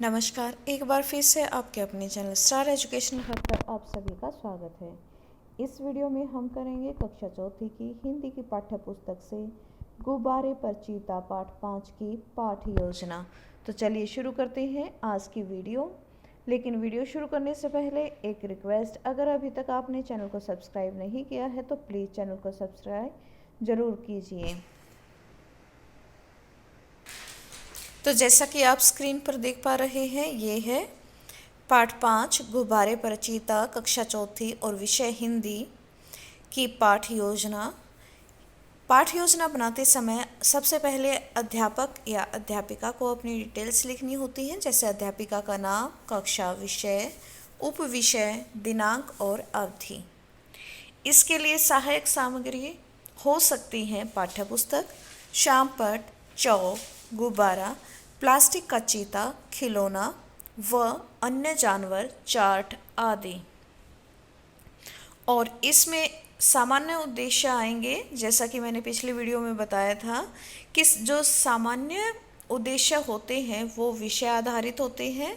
नमस्कार, एक बार फिर से आपके अपने चैनल स्टार एजुकेशन हब पर आप सभी का स्वागत है। इस वीडियो में हम करेंगे कक्षा चौथी की हिंदी की पाठ्य पुस्तक से गुब्बारे पर चीता पाठ 5 की पाठ योजना। तो चलिए शुरू करते हैं आज की वीडियो। लेकिन वीडियो शुरू करने से पहले एक रिक्वेस्ट, अगर अभी तक आपने चैनल को सब्सक्राइब नहीं किया है तो प्लीज़ चैनल को सब्सक्राइब ज़रूर कीजिए। तो जैसा कि आप स्क्रीन पर देख पा रहे हैं, ये है पाठ 5 गुब्बारे पर चीता, कक्षा चौथी और विषय हिंदी की पाठ योजना। पाठ योजना बनाते समय सबसे पहले अध्यापक या अध्यापिका को अपनी डिटेल्स लिखनी होती हैं, जैसे अध्यापिका का नाम, कक्षा, विषय, उप विषय, दिनांक और अवधि। इसके लिए सहायक सामग्री हो सकती हैं पाठ्य पुस्तक, श्याम पट्ट, चौक, गुब्बारा, प्लास्टिक का चीता, खिलौना व अन्य जानवर, चार्ट आदि। और इसमें सामान्य उद्देश्य आएंगे, जैसा कि मैंने पिछली वीडियो में बताया था कि जो सामान्य उद्देश्य होते हैं वो विषय आधारित होते हैं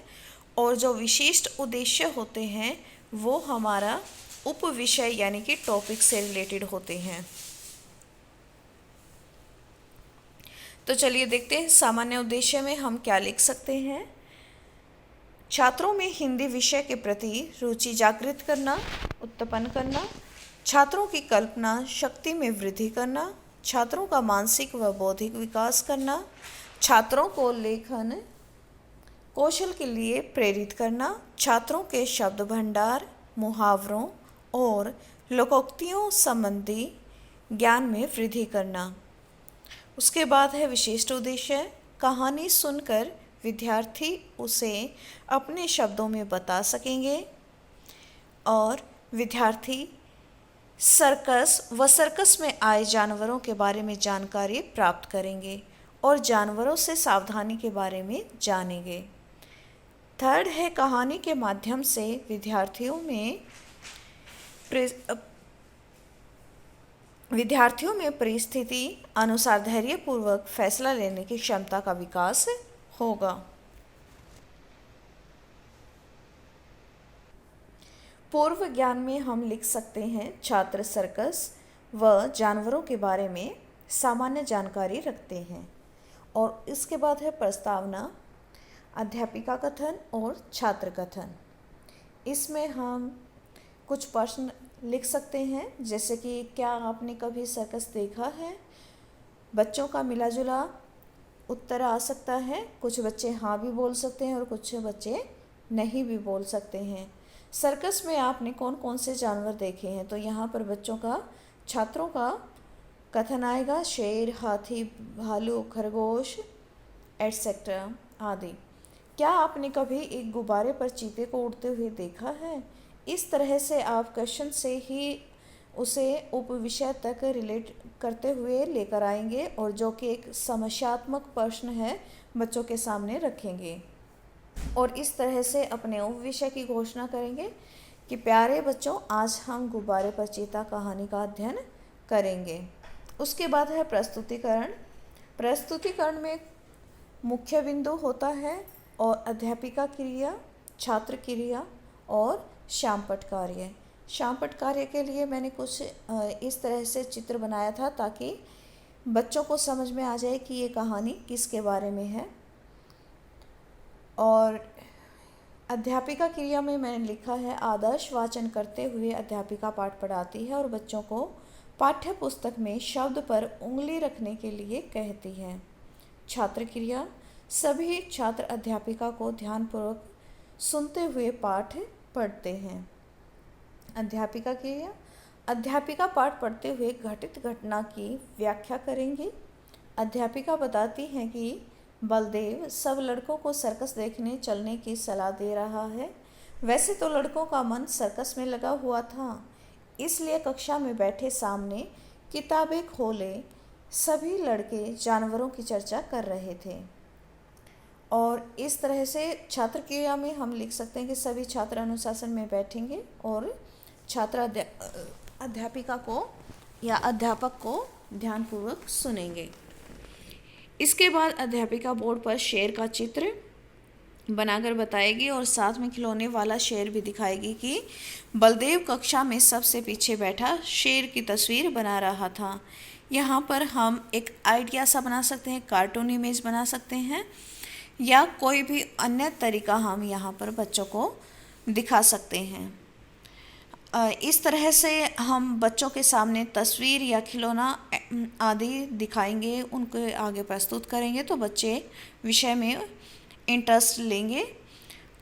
और जो विशिष्ट उद्देश्य होते हैं वो हमारा उप विषय यानी कि टॉपिक से रिलेटेड होते हैं। तो चलिए देखते हैं सामान्य उद्देश्य में हम क्या लिख सकते हैं। छात्रों में हिंदी विषय के प्रति रुचि जागृत करना, उत्पन्न करना, छात्रों की कल्पना शक्ति में वृद्धि करना, छात्रों का मानसिक व बौद्धिक विकास करना, छात्रों को लेखन कौशल के लिए प्रेरित करना, छात्रों के शब्द भंडार, मुहावरों और लोकोक्तियों संबंधी ज्ञान में वृद्धि करना। उसके बाद है विशिष्ट उद्देश्य। कहानी सुनकर विद्यार्थी उसे अपने शब्दों में बता सकेंगे और विद्यार्थी सर्कस में आए जानवरों के बारे में जानकारी प्राप्त करेंगे और जानवरों से सावधानी के बारे में जानेंगे। थर्ड है कहानी के माध्यम से विद्यार्थियों में परिस्थिति अनुसार धैर्यपूर्वक फैसला लेने की क्षमता का विकास होगा। पूर्व ज्ञान में हम लिख सकते हैं छात्र सर्कस व जानवरों के बारे में सामान्य जानकारी रखते हैं। और इसके बाद है प्रस्तावना, अध्यापिका कथन और छात्र कथन। इसमें हम कुछ प्रश्न लिख सकते हैं, जैसे कि क्या आपने कभी सर्कस देखा है? बच्चों का मिला जुला उत्तर आ सकता है। कुछ बच्चे हाँ भी बोल सकते हैं और कुछ बच्चे नहीं भी बोल सकते हैं। सर्कस में आपने कौन कौन से जानवर देखे हैं? तो यहाँ पर बच्चों का, छात्रों का कथन आएगा शेर, हाथी, भालू, खरगोश एटसेट्रा आदि। क्या आपने कभी एक गुब्बारे पर चीते को उड़ते हुए देखा है? इस तरह से आप क्वेश्चन से ही उसे उप विषय तक रिलेट करते हुए लेकर आएंगे और जो कि एक समस्यात्मक प्रश्न है बच्चों के सामने रखेंगे और इस तरह से अपने उप विषय की घोषणा करेंगे कि प्यारे बच्चों, आज हम गुब्बारे पर चीता कहानी का अध्ययन करेंगे। उसके बाद है प्रस्तुतिकरण। प्रस्तुतिकरण में मुख्य बिंदु होता है और अध्यापिका क्रिया, छात्र क्रिया और श्यामपट्ट कार्य। श्यामपट्ट कार्य के लिए मैंने कुछ इस तरह से चित्र बनाया था ताकि बच्चों को समझ में आ जाए कि ये कहानी किसके बारे में है। और अध्यापिका क्रिया में मैंने लिखा है आदर्श वाचन करते हुए अध्यापिका पाठ पढ़ाती है और बच्चों को पाठ्य पुस्तक में शब्द पर उंगली रखने के लिए कहती है। छात्र क्रिया, सभी छात्र अध्यापिका को ध्यानपूर्वक सुनते हुए पाठ पढ़ते हैं। अध्यापिका क्रिया, अध्यापिका पाठ पढ़ते हुए घटित घटना की व्याख्या करेंगी। अध्यापिका बताती हैं कि बलदेव सब लड़कों को सर्कस देखने चलने की सलाह दे रहा है। वैसे तो लड़कों का मन सर्कस में लगा हुआ था, इसलिए कक्षा में बैठे सामने किताबें खोले सभी लड़के जानवरों की चर्चा कर रहे थे। और इस तरह से छात्र क्रिया में हम लिख सकते हैं कि सभी छात्र अनुशासन में बैठेंगे और छात्र अध्यापिका को या अध्यापक को ध्यानपूर्वक सुनेंगे। इसके बाद अध्यापिका बोर्ड पर शेर का चित्र बनाकर बताएगी और साथ में खिलौने वाला शेर भी दिखाएगी कि बलदेव कक्षा में सबसे पीछे बैठा शेर की तस्वीर बना रहा था। यहाँ पर हम एक आइडिया सा बना सकते हैं, कार्टून इमेज बना सकते हैं या कोई भी अन्य तरीका हम यहाँ पर बच्चों को दिखा सकते हैं। इस तरह से हम बच्चों के सामने तस्वीर या खिलौना आदि दिखाएंगे, उनको आगे प्रस्तुत करेंगे तो बच्चे विषय में इंटरेस्ट लेंगे।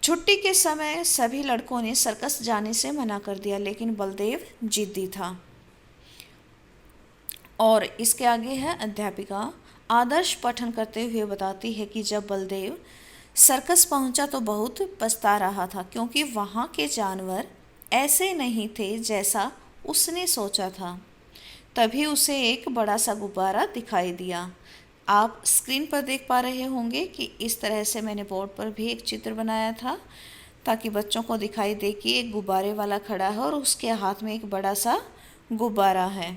छुट्टी के समय सभी लड़कों ने सर्कस जाने से मना कर दिया, लेकिन बलदेव जिद्दी था। और इसके आगे है अध्यापिका आदर्श पठन करते हुए बताती है कि जब बलदेव सर्कस पहुंचा तो बहुत पछता रहा था, क्योंकि वहाँ के जानवर ऐसे नहीं थे जैसा उसने सोचा था। तभी उसे एक बड़ा सा गुब्बारा दिखाई दिया। आप स्क्रीन पर देख पा रहे होंगे कि इस तरह से मैंने बोर्ड पर भी एक चित्र बनाया था ताकि बच्चों को दिखाई दे कि एक गुब्बारे वाला खड़ा है और उसके हाथ में एक बड़ा सा गुब्बारा है।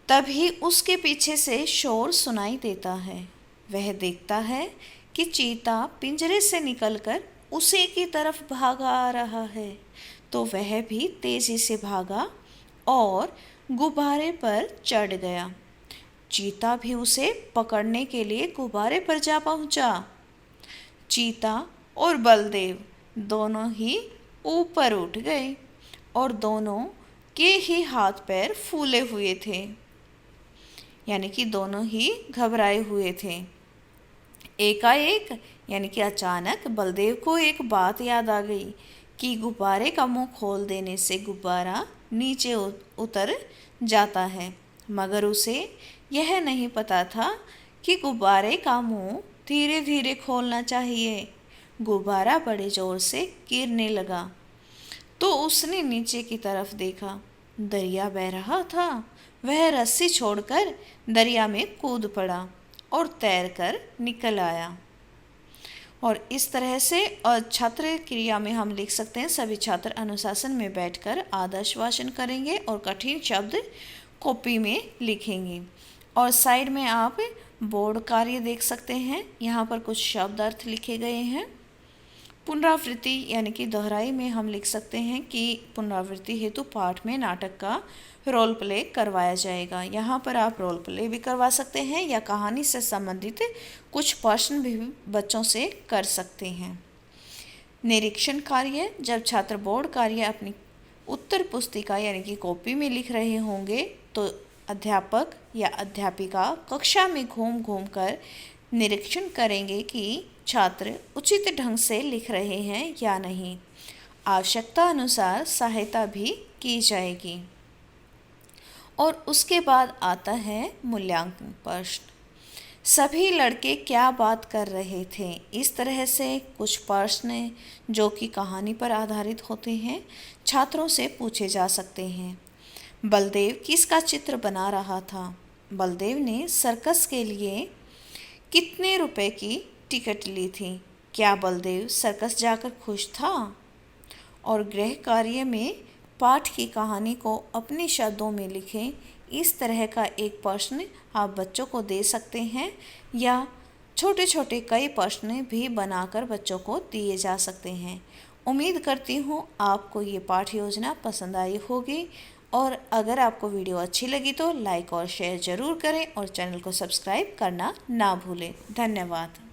तभी उसके पीछे से शोर सुनाई देता है। वह देखता है कि चीता पिंजरे से निकलकर उसी की तरफ भागा आ रहा है, तो वह भी तेजी से भागा और गुब्बारे पर चढ़ गया। चीता भी उसे पकड़ने के लिए गुब्बारे पर जा पहुंचा। चीता और बलदेव दोनों ही ऊपर उठ गए और दोनों के ही हाथ पैर फूले हुए थे, यानी कि दोनों ही घबराए हुए थे। एकाएक यानी कि अचानक बलदेव को एक बात याद आ गई कि गुब्बारे का मुंह खोल देने से गुब्बारा नीचे उतर जाता है, मगर उसे यह नहीं पता था कि गुब्बारे का मुंह धीरे धीरे खोलना चाहिए। गुब्बारा बड़े जोर से गिरने लगा तो उसने नीचे की तरफ देखा। दरिया बह रहा था। वह रस्सी छोड़कर दरिया में कूद पड़ा और तैरकर निकल आया। और इस तरह से छात्र क्रिया में हम लिख सकते हैं, सभी छात्र अनुशासन में बैठकर आदर्श वाचन करेंगे और कठिन शब्द कॉपी में लिखेंगे। और साइड में आप बोर्ड कार्य देख सकते हैं, यहाँ पर कुछ शब्द अर्थ लिखे गए हैं। पुनरावृत्ति यानी कि दोहराई में हम लिख सकते हैं कि पुनरावृत्ति हेतु पाठ में नाटक का रोल प्ले करवाया जाएगा। यहाँ पर आप रोल प्ले भी करवा सकते हैं या कहानी से संबंधित कुछ प्रश्न भी बच्चों से कर सकते हैं। निरीक्षण कार्य, जब छात्र बोर्ड कार्य अपनी उत्तर पुस्तिका यानी कि कॉपी में लिख रहे होंगे तो अध्यापक या अध्यापिका कक्षा में घूम घूम कर निरीक्षण करेंगे कि छात्र उचित ढंग से लिख रहे हैं या नहीं। आवश्यकता अनुसार सहायता भी की जाएगी। और उसके बाद आता है मूल्यांकन प्रश्न। सभी लड़के क्या बात कर रहे थे? इस तरह से कुछ प्रश्न जो कि कहानी पर आधारित होते हैं छात्रों से पूछे जा सकते हैं। बलदेव किसका चित्र बना रहा था? बलदेव ने सर्कस के लिए कितने रुपए की टिकट ली थी? क्या बलदेव सर्कस जाकर खुश था? और गृह कार्य में पाठ की कहानी को अपने शब्दों में लिखें। इस तरह का एक प्रश्न आप बच्चों को दे सकते हैं या छोटे छोटे कई प्रश्न भी बनाकर बच्चों को दिए जा सकते हैं। उम्मीद करती हूँ आपको ये पाठ योजना पसंद आई होगी और अगर आपको वीडियो अच्छी लगी तो लाइक और शेयर ज़रूर करें और चैनल को सब्सक्राइब करना ना भूलें। धन्यवाद।